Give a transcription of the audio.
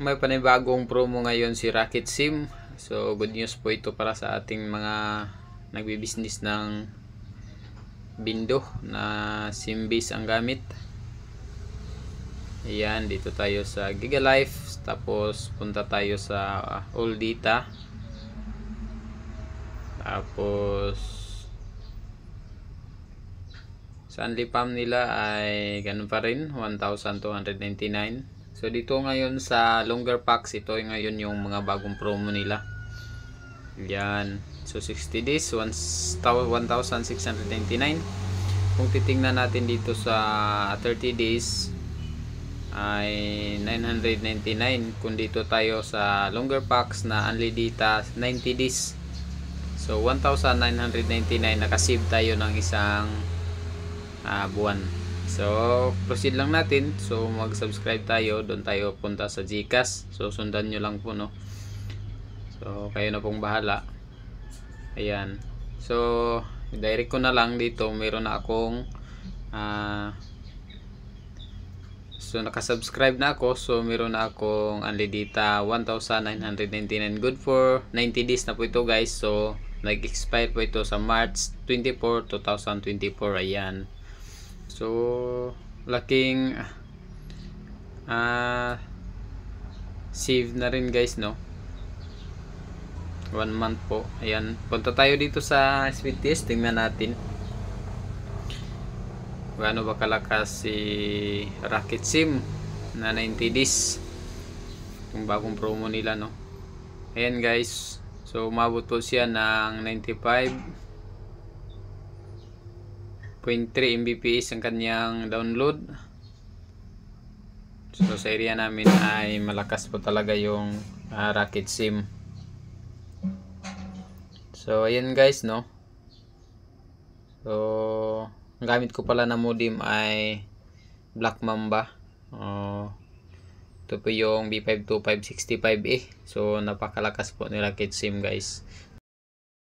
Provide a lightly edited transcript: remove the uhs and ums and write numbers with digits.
May panibagong promo ngayon si Rocket SIM. So good news po ito para sa ating mga nagbi-business ng bindo na SIM base ang gamit. Ayan, dito tayo sa Gigalife, tapos punta tayo sa All Data, tapos sa Unlipam nila ay ganun pa rin, 1,299. So dito ngayon sa longer packs, ito ngayon yung mga bagong promo nila. Yan, so 60 days 1,699. Kung titingnan natin dito sa 30 days ay 999. Kung dito tayo sa longer packs na only data 90 days, so 1,999, nakasave tayo ng isang buwan. So proceed lang natin. So mag subscribe tayo, doon tayo punta sa GCash. So sundan nyo lang po, no. So kayo na pong bahala. Ayan, so direct ko na lang dito. Meron na akong so nakasubscribe na ako. So meron na akong only data 1,999, good for 90 days na po ito, guys. So nag-expire po ito sa March 24, 2024. Ayan, so laking save na rin, guys, no. 1 month po. Ayan, punta tayo dito sa speed test. Tingnan natin gaano ba kalakas si Rocket SIM na 90 days, yung bagong promo nila, no. Ayan, guys, so umabot po siya ng 95.3 Mbps ang kanyang download. So sa area namin ay malakas po talaga yung Rocket SIM. So ayan, guys, no. So ang gamit ko pala na modem ay Black Mamba. Ito po yung B52565E. So napakalakas po ni Rocket SIM, guys.